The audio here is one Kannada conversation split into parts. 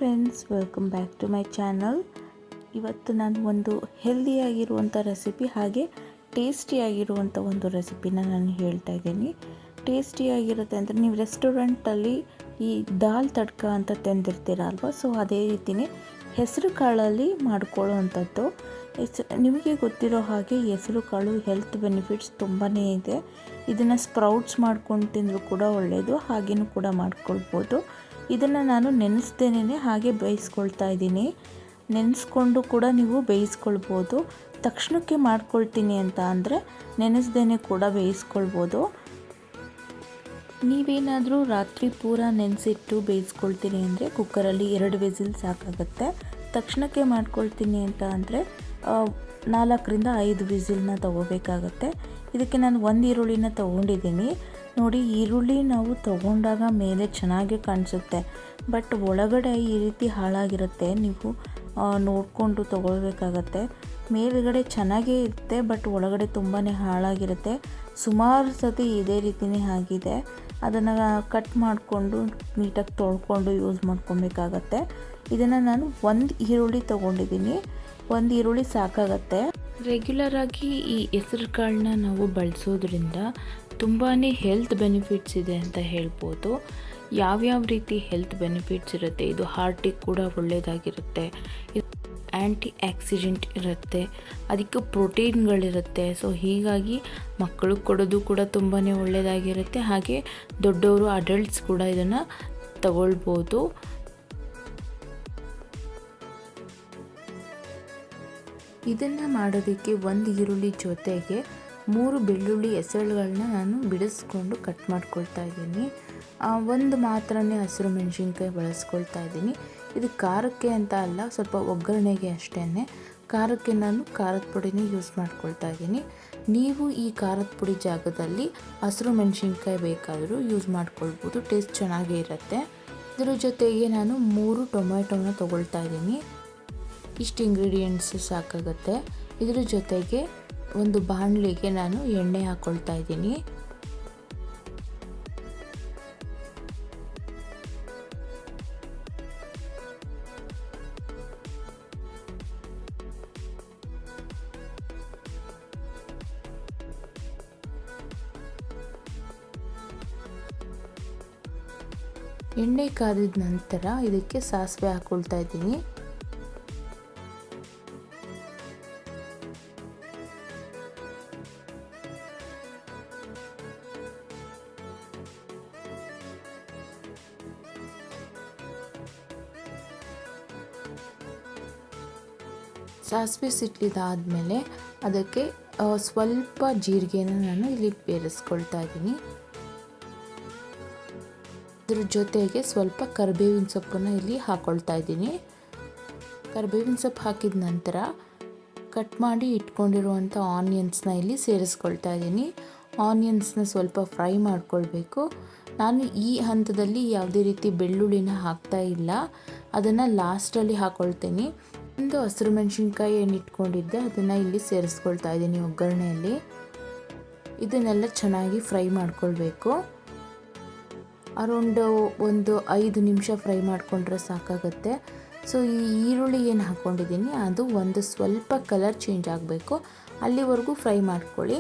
Friends, welcome back to my channel. ಇವತ್ತು ನಾನು ಒಂದು ಹೆಲ್ದಿಯಾಗಿರುವಂಥ ರೆಸಿಪಿ ಹಾಗೆ ಟೇಸ್ಟಿಯಾಗಿರುವಂಥ ಒಂದು ರೆಸಿಪಿನ ನಾನು ಹೇಳ್ತಾ ಇದ್ದೀನಿ. ಟೇಸ್ಟಿಯಾಗಿರುತ್ತೆ ಅಂದರೆ ನೀವು ರೆಸ್ಟೋರೆಂಟಲ್ಲಿ ಈ ದಾಲ್ ತಡ್ಕ ಅಂತ ತಿಂದಿರ್ತೀರಲ್ವ, ಸೊ ಅದೇ ರೀತಿಯೇ ಹೆಸರು ಕಾಳಲ್ಲಿ ಮಾಡ್ಕೊಳ್ಳೋವಂಥದ್ದು. ನಿಮಗೆ ಗೊತ್ತಿರೋ ಹಾಗೆ ಹೆಸರು ಕಾಳು ಹೆಲ್ತ್ ಬೆನಿಫಿಟ್ಸ್ ತುಂಬಾ ಇದೆ. ಇದನ್ನು ಸ್ಪ್ರೌಟ್ಸ್ ಮಾಡ್ಕೊಂಡು ತಿಂದರೂ ಕೂಡ ಒಳ್ಳೆಯದು, ಹಾಗೇನೂ ಕೂಡ ಮಾಡ್ಕೊಳ್ಬೋದು. ಇದನ್ನು ನಾನು ನೆನೆಸ್ದೇನೆ ಹಾಗೆ ಬೇಯಿಸ್ಕೊಳ್ತಾ ಇದ್ದೀನಿ. ನೆನೆಸ್ಕೊಂಡು ಕೂಡ ನೀವು ಬೇಯಿಸ್ಕೊಳ್ಬೋದು. ತಕ್ಷಣಕ್ಕೆ ಮಾಡ್ಕೊಳ್ತೀನಿ ಅಂತ ಅಂದರೆ ನೆನೆಸ್ದೇನೆ ಕೂಡ ಬೇಯಿಸ್ಕೊಳ್ಬೋದು. ನೀವೇನಾದರೂ ರಾತ್ರಿ ಪೂರ ನೆನೆಸಿಟ್ಟು ಬೇಯಿಸ್ಕೊಳ್ತೀನಿ ಅಂದರೆ ಕುಕ್ಕರಲ್ಲಿ 2 ವಿಸಿಲ್ ಸಾಕಾಗುತ್ತೆ. ತಕ್ಷಣಕ್ಕೆ ಮಾಡ್ಕೊಳ್ತೀನಿ ಅಂತ ಅಂದರೆ 4ರಿಂದ 5 ವಿಸಿಲ್ನ ತಗೋಬೇಕಾಗತ್ತೆ. ಇದಕ್ಕೆ ನಾನು 1 ಈರುಳ್ಳಿನ ತೊಗೊಂಡಿದ್ದೀನಿ. ನೋಡಿ, ಈರುಳ್ಳಿ ನಾವು ತೊಗೊಂಡಾಗ ಮೇಲೆ ಚೆನ್ನಾಗಿ ಕಾಣಿಸುತ್ತೆ, ಬಟ್ ಒಳಗಡೆ ಈ ರೀತಿ ಹಾಳಾಗಿರುತ್ತೆ. ನೀವು ನೋಡಿಕೊಂಡು ತೊಗೊಳ್ಬೇಕಾಗತ್ತೆ. ಮೇಲುಗಡೆ ಚೆನ್ನಾಗೇ ಇರುತ್ತೆ, ಬಟ್ ಒಳಗಡೆ ತುಂಬಾ ಹಾಳಾಗಿರುತ್ತೆ. ಸುಮಾರು ಸತಿ ಇದೇ ರೀತಿಯೇ ಆಗಿದೆ. ಅದನ್ನು ಕಟ್ ಮಾಡಿಕೊಂಡು ನೀಟಾಗಿ ತೊಳ್ಕೊಂಡು ಯೂಸ್ ಮಾಡ್ಕೊಬೇಕಾಗತ್ತೆ. ಇದನ್ನು ನಾನು 1 ಈರುಳ್ಳಿ ತೊಗೊಂಡಿದ್ದೀನಿ. 1 ಈರುಳ್ಳಿ ಸಾಕಾಗತ್ತೆ. ರೆಗ್ಯುಲರಾಗಿ ಈ ಹೆಸರು ಕಾಳನ್ನ ನಾವು ಬಳಸೋದ್ರಿಂದ ತುಂಬಾ ಹೆಲ್ತ್ ಬೆನಿಫಿಟ್ಸ್ ಇದೆ ಅಂತ ಹೇಳ್ಬೋದು. ಯಾವ್ಯಾವ ರೀತಿ ಹೆಲ್ತ್ ಬೆನಿಫಿಟ್ಸ್ ಇರುತ್ತೆ, ಇದು ಹಾರ್ಟಿಗೆ ಕೂಡ ಒಳ್ಳೆಯದಾಗಿರುತ್ತೆ. ಆ್ಯಂಟಿ ಆಕ್ಸಿಡೆಂಟ್ ಇರುತ್ತೆ, ಅದಕ್ಕೆ ಪ್ರೋಟೀನ್ಗಳಿರುತ್ತೆ. ಸೊ ಹೀಗಾಗಿ ಮಕ್ಕಳು ಕೊಡೋದು ಕೂಡ ತುಂಬಾ ಒಳ್ಳೆಯದಾಗಿರುತ್ತೆ. ಹಾಗೆ ದೊಡ್ಡವರು ಅಡಲ್ಟ್ಸ್ ಕೂಡ ಇದನ್ನು ತಗೊಳ್ಬೋದು. ಇದನ್ನು ಮಾಡೋದಕ್ಕೆ 1 ಈರುಳ್ಳಿ ಜೊತೆಗೆ 3 ಬೆಳ್ಳುಳ್ಳಿ ಎಸಳುಗಳನ್ನ ನಾನು ಬಿಡಿಸ್ಕೊಂಡು ಕಟ್ ಮಾಡ್ಕೊಳ್ತಾ ಇದ್ದೀನಿ. ಒಂದು ಮಾತ್ರನೇ ಹಸಿರು ಮೆಣಸಿನ್ಕಾಯಿ ಬಳಸ್ಕೊಳ್ತಾ ಇದ್ದೀನಿ. ಇದು ಖಾರಕ್ಕೆ ಅಂತ ಅಲ್ಲ, ಸ್ವಲ್ಪ ಒಗ್ಗರಣೆಗೆ ಅಷ್ಟೇ. ಖಾರಕ್ಕೆ ನಾನು ಖಾರದ ಪುಡಿನೇ ಯೂಸ್ ಮಾಡ್ಕೊಳ್ತಾ ಇದ್ದೀನಿ. ನೀವು ಈ ಖಾರದ ಪುಡಿ ಜಾಗದಲ್ಲಿ ಹಸಿರು ಮೆಣಸಿನ್ಕಾಯಿ ಬೇಕಾದರೂ ಯೂಸ್ ಮಾಡ್ಕೊಳ್ಬೋದು, ಟೇಸ್ಟ್ ಚೆನ್ನಾಗೇ ಇರುತ್ತೆ. ಇದರ ಜೊತೆಗೆ ನಾನು 3 ಟೊಮೆಟೊನ ತೊಗೊಳ್ತಾ ಇದ್ದೀನಿ. ಇಷ್ಟು ಇಂಗ್ರೀಡಿಯೆಂಟ್ಸು ಸಾಕಾಗುತ್ತೆ. ಇದರ ಜೊತೆಗೆ ಒಂದು ಬಾಣಲಿಗೆ ನಾನು ಎಣ್ಣೆ ಹಾಕ್ಕೊಳ್ತಾ ಇದ್ದೀನಿ. ಎಣ್ಣೆ ಕಾದಿದ ನಂತರ ಇದಕ್ಕೆ ಸಾಸಿವೆ ಹಾಕ್ಕೊಳ್ತಾ ಇದ್ದೀನಿ. ಸಾಸಿವೆ ಸಿಟ್ಟಿದಾದಮೇಲೆ ಅದಕ್ಕೆ ಸ್ವಲ್ಪ ಜೀರಿಗೆನ ನಾನು ಇಲ್ಲಿ ಬೇರಿಸ್ಕೊಳ್ತಾ ಇದ್ದೀನಿ. ಇದ್ರ ಜೊತೆಗೆ ಸ್ವಲ್ಪ ಕರಿಬೇವಿನ ಸೊಪ್ಪನ್ನು ಇಲ್ಲಿ ಹಾಕ್ಕೊಳ್ತಾ ಇದ್ದೀನಿ. ಕರಿಬೇವಿನ ಸೊಪ್ಪು ಹಾಕಿದ ನಂತರ ಕಟ್ ಮಾಡಿ ಇಟ್ಕೊಂಡಿರುವಂಥ ಆನಿಯನ್ಸ್ನ ಇಲ್ಲಿ ಸೇರಿಸ್ಕೊಳ್ತಾ ಇದ್ದೀನಿ. ಆನಿಯನ್ಸ್ನ ಸ್ವಲ್ಪ ಫ್ರೈ ಮಾಡ್ಕೊಳ್ಬೇಕು. ನಾನು ಈ ಹಂತದಲ್ಲಿ ಯಾವುದೇ ರೀತಿ ಬೆಳ್ಳುಳ್ಳಿನ ಹಾಕ್ತಾ ಇಲ್ಲ, ಅದನ್ನು ಲಾಸ್ಟಲ್ಲಿ ಹಾಕ್ಕೊಳ್ತೀನಿ. ಒಂದು ಹಸಿರು ಮೆಣಸಿನ್ಕಾಯಿ ಏನು ಇಟ್ಕೊಂಡಿದ್ದೆ ಅದನ್ನು ಇಲ್ಲಿ ಸೇರಿಸ್ಕೊಳ್ತಾ ಇದ್ದೀನಿ ಒಗ್ಗರಣೆಯಲ್ಲಿ. ಇದನ್ನೆಲ್ಲ ಚೆನ್ನಾಗಿ ಫ್ರೈ ಮಾಡ್ಕೊಳ್ಬೇಕು. ಅರೌಂಡ್ ಒಂದು 5 ನಿಮಿಷ ಫ್ರೈ ಮಾಡಿಕೊಂಡ್ರೆ ಸಾಕಾಗುತ್ತೆ. ಸೊ ಈ ಈರುಳ್ಳಿ ಏನು ಹಾಕ್ಕೊಂಡಿದ್ದೀನಿ ಅದು ಒಂದು ಸ್ವಲ್ಪ ಕಲರ್ ಚೇಂಜ್ ಆಗಬೇಕು, ಅಲ್ಲಿವರೆಗೂ ಫ್ರೈ ಮಾಡ್ಕೊಳ್ಳಿ.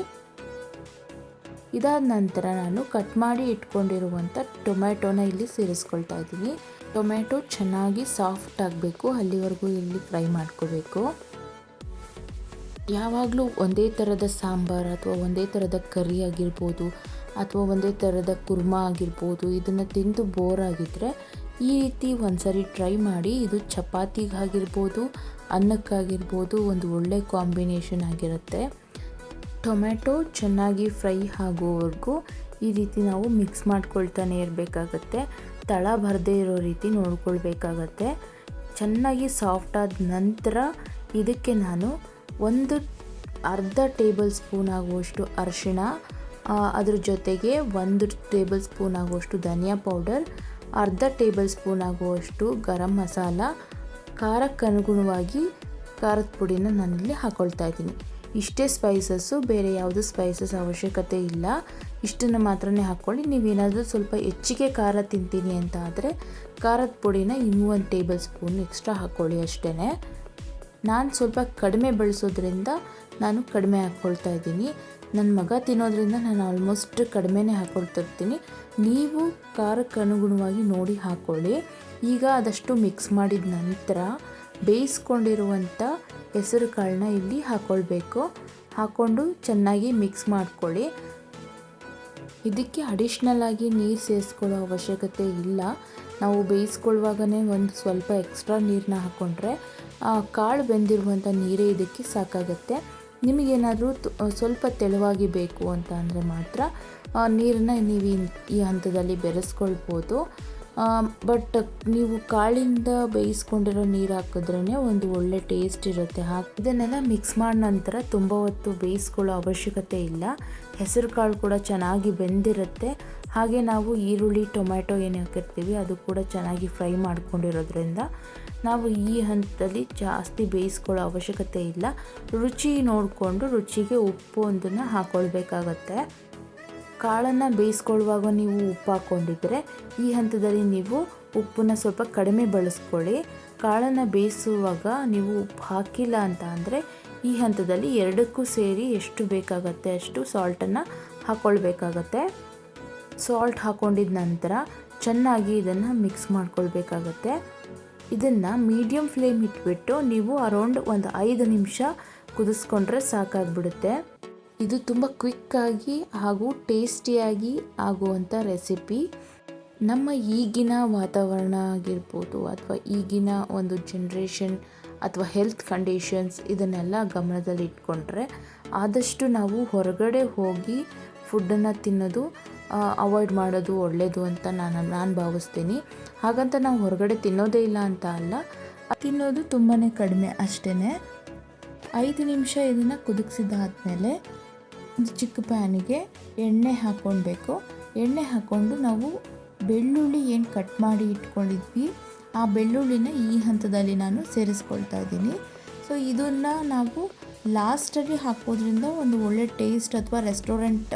ಇದಾದ ನಂತರ ನಾನು ಕಟ್ ಮಾಡಿ ಇಟ್ಕೊಂಡಿರುವಂಥ ಟೊಮೆಟೊನ ಇಲ್ಲಿ ಸೇರಿಸ್ಕೊಳ್ತಾ ಇದ್ದೀನಿ. ಟೊಮೆಟೊ ಚೆನ್ನಾಗಿ ಸಾಫ್ಟ್ ಆಗಬೇಕು, ಅಲ್ಲಿವರೆಗೂ ಇಲ್ಲಿ ಫ್ರೈ ಮಾಡ್ಕೋಬೇಕು. ಯಾವಾಗಲೂ ಒಂದೇ ಥರದ ಸಾಂಬಾರು ಅಥವಾ ಒಂದೇ ಥರದ ಕರಿ ಆಗಿರ್ಬೋದು ಅಥವಾ ಒಂದೇ ಥರದ ಕುರ್ಮಾ ಆಗಿರ್ಬೋದು, ಇದನ್ನು ತಿಂದು ಬೋರ್ ಆಗಿದ್ದರೆ ಈ ರೀತಿ ಒಂದ್ಸರಿ ಟ್ರೈ ಮಾಡಿ. ಇದು ಚಪಾತಿಗಾಗಿರ್ಬೋದು, ಅನ್ನಕ್ಕಾಗಿರ್ಬೋದು ಒಂದು ಒಳ್ಳೆ ಕಾಂಬಿನೇಷನ್ ಆಗಿರುತ್ತೆ. ಟೊಮೆಟೊ ಚೆನ್ನಾಗಿ ಫ್ರೈ ಆಗೋವರೆಗೂ ಈ ರೀತಿ ನಾವು ಮಿಕ್ಸ್ ಮಾಡ್ಕೊಳ್ತಾನೆ ಇರಬೇಕಾಗತ್ತೆ. ತಳ ಬರದೇ ಇರೋ ರೀತಿ ನೋಡ್ಕೊಳ್ಬೇಕಾಗತ್ತೆ. ಚೆನ್ನಾಗಿ ಸಾಫ್ಟ್ ಆದ ನಂತರ ಇದಕ್ಕೆ ನಾನು ಒಂದು ಅರ್ಧ ಟೇಬಲ್ ಸ್ಪೂನ್ ಆಗುವಷ್ಟು ಅರಿಶಿಣ, ಅದ್ರ ಜೊತೆಗೆ 1 ಟೇಬಲ್ ಸ್ಪೂನ್ ಆಗುವಷ್ಟು ಧನಿಯಾ ಪೌಡರ್, ಅರ್ಧ ಟೇಬಲ್ ಸ್ಪೂನ್ ಆಗುವಷ್ಟು ಗರಂ ಮಸಾಲ, ಖಾರಕ್ಕೆ ಅನುಗುಣವಾಗಿ ಖಾರದ ಪುಡಿನ ನಾನಿಲ್ಲಿ ಹಾಕ್ಕೊಳ್ತಾ ಇದ್ದೀನಿ. ಇಷ್ಟೇ ಸ್ಪೈಸಸ್ಸು, ಬೇರೆ ಯಾವುದು ಸ್ಪೈಸಸ್ ಅವಶ್ಯಕತೆ ಇಲ್ಲ. ಇಷ್ಟನ್ನು ಮಾತ್ರನೇ ಹಾಕ್ಕೊಳ್ಳಿ. ನೀವೇನಾದರೂ ಸ್ವಲ್ಪ ಹೆಚ್ಚಿಗೆ ಖಾರ ತಿಂತೀನಿ ಅಂತ ಆದರೆ ಖಾರದ ಪುಡಿನ ಇನ್ನೂ 1 ಟೇಬಲ್ ಸ್ಪೂನ್ ಎಕ್ಸ್ಟ್ರಾ ಹಾಕ್ಕೊಳ್ಳಿ ಅಷ್ಟೇ. ನಾನು ಸ್ವಲ್ಪ ಕಡಿಮೆ ಬಳಸೋದ್ರಿಂದ ನಾನು ಕಡಿಮೆ ಹಾಕ್ಕೊಳ್ತಾ ಇದ್ದೀನಿ. ನನ್ನ ಮಗ ತಿನ್ನೋದ್ರಿಂದ ನಾನು ಆಲ್ಮೋಸ್ಟ್ ಕಡಿಮೆನೇ ಹಾಕ್ಕೊಳ್ತಿರ್ತೀನಿ. ನೀವು ಖಾರಕ್ಕೆ ಅನುಗುಣವಾಗಿ ನೋಡಿ ಹಾಕ್ಕೊಳ್ಳಿ. ಈಗ ಅದಷ್ಟು ಮಿಕ್ಸ್ ಮಾಡಿದ ನಂತರ ಬೇಯಿಸ್ಕೊಂಡಿರುವಂಥ ಹೆಸರು ಕಾಳನ್ನ ಇಲ್ಲಿ ಹಾಕ್ಕೊಳ್ಬೇಕು. ಹಾಕ್ಕೊಂಡು ಚೆನ್ನಾಗಿ ಮಿಕ್ಸ್ ಮಾಡ್ಕೊಳ್ಳಿ. ಇದಕ್ಕೆ ಅಡಿಷ್ನಲ್ ಆಗಿ ನೀರು ಸೇರಿಸ್ಕೊಳ್ಳೋ ಅವಶ್ಯಕತೆ ಇಲ್ಲ. ನಾವು ಬೇಯಿಸ್ಕೊಳ್ಳುವಾಗನೇ ಒಂದು ಸ್ವಲ್ಪ ಎಕ್ಸ್ಟ್ರಾ ನೀರನ್ನ ಹಾಕ್ಕೊಂಡ್ರೆ ಕಾಳು ಬೆಂದಿರುವಂಥ ನೀರೇ ಇದಕ್ಕೆ ಸಾಕಾಗುತ್ತೆ. ನಿಮಗೇನಾದರೂ ಸ್ವಲ್ಪ ತೆಳುವಾಗಿ ಬೇಕು ಅಂತ ಅಂದರೆ ಮಾತ್ರ ನೀರನ್ನು ನೀವು ಈ ಹಂತದಲ್ಲಿ ಬೆರೆಸ್ಕೊಳ್ಬೋದು. ಬಟ್ ನೀವು ಕಾಳಿಂದ ಬೇಯಿಸ್ಕೊಂಡಿರೋ ನೀರು ಹಾಕಿದ್ರೇ ಒಂದು ಒಳ್ಳೆ ಟೇಸ್ಟ್ ಇರುತ್ತೆ. ಇದನ್ನೆಲ್ಲ ಮಿಕ್ಸ್ ಮಾಡಿದ ನಂತರ ತುಂಬ ಹೊತ್ತು ಬೇಯಿಸ್ಕೊಳ್ಳೋ ಅವಶ್ಯಕತೆ ಇಲ್ಲ. ಹೆಸರು ಕಾಳು ಕೂಡ ಚೆನ್ನಾಗಿ ಬೆಂದಿರುತ್ತೆ. ಹಾಗೆ ನಾವು ಈರುಳ್ಳಿ ಟೊಮ್ಯಾಟೊ ಏನು ಹಾಕಿರ್ತೀವಿ ಅದು ಕೂಡ ಚೆನ್ನಾಗಿ ಫ್ರೈ ಮಾಡ್ಕೊಂಡಿರೋದ್ರಿಂದ ನಾವು ಈ ಹಂತದಲ್ಲಿ ಜಾಸ್ತಿ ಬೇಯಿಸ್ಕೊಳ್ಳೋ ಅವಶ್ಯಕತೆ ಇಲ್ಲ. ರುಚಿ ನೋಡಿಕೊಂಡು ರುಚಿಗೆ ಉಪ್ಪು ಒಂದನ್ನು ಹಾಕ್ಕೊಳ್ಬೇಕಾಗತ್ತೆ. ಕಾಳನ್ನು ಬೇಯಿಸ್ಕೊಳ್ಳುವಾಗ ನೀವು ಉಪ್ಪು ಹಾಕ್ಕೊಂಡಿದ್ರೆ ಈ ಹಂತದಲ್ಲಿ ನೀವು ಉಪ್ಪನ್ನು ಸ್ವಲ್ಪ ಕಡಿಮೆ ಬಳಸ್ಕೊಳ್ಳಿ. ಕಾಳನ್ನು ಬೇಯಿಸುವಾಗ ನೀವು ಉಪ್ಪು ಹಾಕಿಲ್ಲ ಅಂತ ಅಂದರೆ ಈ ಹಂತದಲ್ಲಿ ಎರಡಕ್ಕೂ ಸೇರಿ ಎಷ್ಟು ಬೇಕಾಗತ್ತೆ ಅಷ್ಟು ಸಾಲ್ಟನ್ನು ಹಾಕ್ಕೊಳ್ಬೇಕಾಗತ್ತೆ. ಸಾಲ್ಟ್ ಹಾಕ್ಕೊಂಡಿದ ನಂತರ ಚೆನ್ನಾಗಿ ಇದನ್ನು ಮಿಕ್ಸ್ ಮಾಡ್ಕೊಳ್ಬೇಕಾಗತ್ತೆ. ಇದನ್ನು ಮೀಡಿಯಮ್ ಫ್ಲೇಮ್ ಇಟ್ಬಿಟ್ಟು ನೀವು ಅರೌಂಡ್ ಒಂದು 5 ನಿಮಿಷ ಕುದಿಸ್ಕೊಂಡ್ರೆ ಸಾಕಾಗ್ಬಿಡುತ್ತೆ. ಇದು ತುಂಬ ಕ್ವಿಕ್ಕಾಗಿ ಹಾಗೂ ಟೇಸ್ಟಿಯಾಗಿ ಆಗುವಂಥ ರೆಸಿಪಿ. ನಮ್ಮ ಈಗಿನ ವಾತಾವರಣ ಆಗಿರ್ಬೋದು ಅಥವಾ ಈಗಿನ ಒಂದು ಜನ್ರೇಷನ್ ಅಥವಾ ಹೆಲ್ತ್ ಕಂಡೀಷನ್ಸ್ ಇದನ್ನೆಲ್ಲ ಗಮನದಲ್ಲಿ ಇಟ್ಕೊಂಡ್ರೆ ಆದಷ್ಟು ನಾವು ಹೊರಗಡೆ ಹೋಗಿ ಫುಡ್ಡನ್ನು ತಿನ್ನೋದು ಅವಾಯ್ಡ್ ಮಾಡೋದು ಒಳ್ಳೆಯದು ಅಂತ ನಾನು ಭಾವಿಸ್ತೀನಿ. ಹಾಗಂತ ನಾವು ಹೊರಗಡೆ ತಿನ್ನೋದೇ ಇಲ್ಲ ಅಂತ ಅಲ್ಲ, ತಿನ್ನೋದು ತುಂಬಾ ಕಡಿಮೆ ಅಷ್ಟೇ. 5 ನಿಮಿಷ ಇದನ್ನು ಕುದಿಸಿದಾದ್ಮೇಲೆ ಒಂದು ಚಿಕ್ಕ ಪ್ಯಾನಿಗೆ ಎಣ್ಣೆ ಹಾಕ್ಕೊಳ್ಬೇಕು. ಎಣ್ಣೆ ಹಾಕ್ಕೊಂಡು ನಾವು ಬೆಳ್ಳುಳ್ಳಿ ಏನು ಕಟ್ ಮಾಡಿ ಇಟ್ಕೊಂಡಿದ್ವಿ ಆ ಬೆಳ್ಳುಳ್ಳಿನ ಈ ಹಂತದಲ್ಲಿ ನಾನು ಸೇರಿಸ್ಕೊಳ್ತಾ ಇದ್ದೀನಿ. ಸೊ ಇದನ್ನು ನಾವು ಲಾಸ್ಟಲ್ಲಿ ಹಾಕೋದ್ರಿಂದ ಒಂದು ಒಳ್ಳೆ ಟೇಸ್ಟ್ ಅಥವಾ ರೆಸ್ಟೋರೆಂಟ್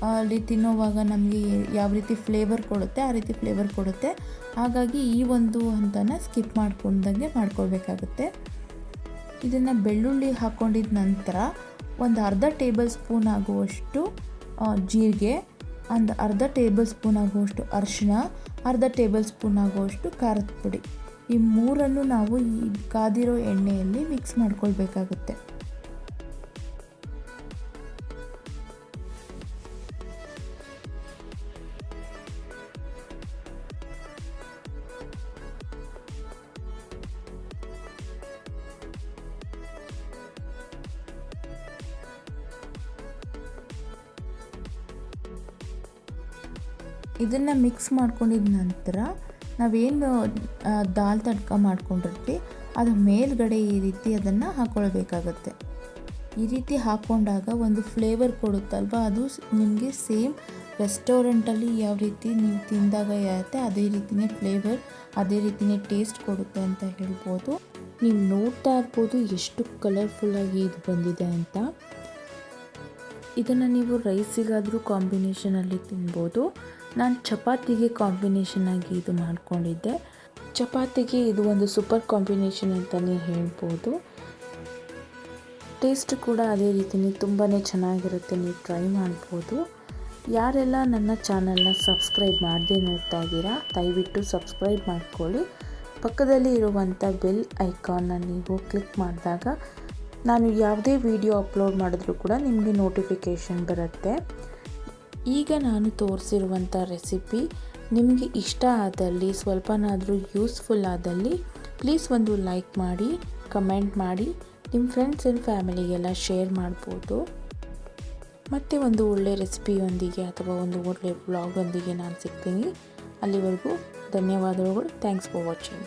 ಅಲ್ಲಿ ತಿನ್ನೋವಾಗ ನಮಗೆ ಯಾವ ರೀತಿ ಫ್ಲೇವರ್ ಕೊಡುತ್ತೆ ಆ ರೀತಿ ಫ್ಲೇವರ್ ಕೊಡುತ್ತೆ. ಹಾಗಾಗಿ ಈ ಒಂದು ಹಂತನ ಸ್ಕಿಪ್ ಮಾಡ್ಕೊಂಡಂಗೆ ಮಾಡ್ಕೊಳ್ಬೇಕಾಗುತ್ತೆ. ಇದನ್ನು ಬೆಳ್ಳುಳ್ಳಿ ಹಾಕ್ಕೊಂಡಿದ ನಂತರ ಒಂದು ಅರ್ಧ ಟೇಬಲ್ ಸ್ಪೂನ್ ಆಗುವಷ್ಟು ಜೀರಿಗೆ, ಒಂದು ಅರ್ಧ ಟೇಬಲ್ ಸ್ಪೂನ್ ಆಗುವಷ್ಟು ಅರಿಶಿನ, ಅರ್ಧ ಟೇಬಲ್ ಸ್ಪೂನ್ ಆಗುವಷ್ಟು ಖಾರದ ಪುಡಿ, ಈ ಮೂರನ್ನು ನಾವು ಈ ಕಾದಿರೋ ಎಣ್ಣೆಯಲ್ಲಿ ಮಿಕ್ಸ್ ಮಾಡ್ಕೊಳ್ಬೇಕಾಗುತ್ತೆ. ಇದನ್ನು ಮಿಕ್ಸ್ ಮಾಡ್ಕೊಂಡಿದ ನಂತರ ನಾವೇನು ದಾಲ್ ತಡ್ಕ ಮಾಡ್ಕೊಂಡಿರ್ತೀವಿ ಅದು ಮೇಲ್ಗಡೆ ಈ ರೀತಿ ಅದನ್ನು ಹಾಕ್ಕೊಳ್ಬೇಕಾಗತ್ತೆ. ಈ ರೀತಿ ಹಾಕ್ಕೊಂಡಾಗ ಒಂದು ಫ್ಲೇವರ್ ಕೊಡುತ್ತಲ್ವ, ಅದು ನಿಮಗೆ ಸೇಮ್ ರೆಸ್ಟೋರೆಂಟಲ್ಲಿ ಯಾವ ರೀತಿ ನೀವು ತಿಂದಾಗ ಇರುತ್ತೆ ಅದೇ ರೀತಿಯೇ ಫ್ಲೇವರ್, ಅದೇ ರೀತಿಯೇ ಟೇಸ್ಟ್ ಕೊಡುತ್ತೆ ಅಂತ ಹೇಳ್ಬೋದು. ನೀವು ನೋಡ್ತಾ ಇರ್ಬೋದು ಎಷ್ಟು ಕಲರ್ಫುಲ್ಲಾಗಿ ಇದು ಬಂದಿದೆ ಅಂತ. ಇದನ್ನು ನೀವು ರೈಸಿಗಾದರೂ ಕಾಂಬಿನೇಷನಲ್ಲಿ ತಿನ್ಬೋದು. ನಾನು ಚಪಾತಿಗೆ ಕಾಂಬಿನೇಷನಾಗಿ ಇದು ಮಾಡ್ಕೊಂಡಿದ್ದೆ. ಚಪಾತಿಗೆ ಇದು ಒಂದು ಸೂಪರ್ ಕಾಂಬಿನೇಷನ್ ಅಂತಲೇ ಹೇಳ್ಬೋದು. ಟೇಸ್ಟ್ ಕೂಡ ಅದೇ ರೀತಿಯೇ ತುಂಬಾ ಚೆನ್ನಾಗಿರುತ್ತೆ, ನೀವು ಟ್ರೈ ಮಾಡ್ಬೋದು. ಯಾರೆಲ್ಲ ನನ್ನ ಚಾನಲ್ನ ಸಬ್ಸ್ಕ್ರೈಬ್ ಮಾಡದೆ ನೋಡ್ತಾ ಇದ್ದೀರಾ ದಯವಿಟ್ಟು ಸಬ್ಸ್ಕ್ರೈಬ್ ಮಾಡ್ಕೊಳ್ಳಿ. ಪಕ್ಕದಲ್ಲಿ ಇರುವಂಥ ಬೆಲ್ ಐಕಾನ್ನ ನೀವು ಕ್ಲಿಕ್ ಮಾಡಿದಾಗ ನಾನು ಯಾವುದೇ ವಿಡಿಯೋ ಅಪ್ಲೋಡ್ ಮಾಡಿದ್ರೂ ಕೂಡ ನಿಮಗೆ ನೋಟಿಫಿಕೇಷನ್ ಬರುತ್ತೆ. ಈಗ ನಾನು ತೋರಿಸಿರುವಂಥ ರೆಸಿಪಿ ನಿಮಗೆ ಇಷ್ಟ ಆದಲ್ಲಿ, ಸ್ವಲ್ಪನಾದರೂ ಯೂಸ್ಫುಲ್ ಆದಲ್ಲಿ ಪ್ಲೀಸ್ ಒಂದು ಲೈಕ್ ಮಾಡಿ, ಕಮೆಂಟ್ ಮಾಡಿ, ನಿಮ್ಮ ಫ್ರೆಂಡ್ಸ್ ಆ್ಯಂಡ್ ಫ್ಯಾಮಿಲಿಗೆಲ್ಲ ಶೇರ್ ಮಾಡ್ಬೋದು. ಮತ್ತು ಒಂದು ಒಳ್ಳೆ ರೆಸಿಪಿಯೊಂದಿಗೆ ಅಥವಾ ಒಂದು ಒಳ್ಳೆ ವ್ಲಾಗೊಂದಿಗೆ ನಾನು ಸಿಗ್ತೀನಿ. ಅಲ್ಲಿವರೆಗೂ ಧನ್ಯವಾದಗಳು. Thanks for watching.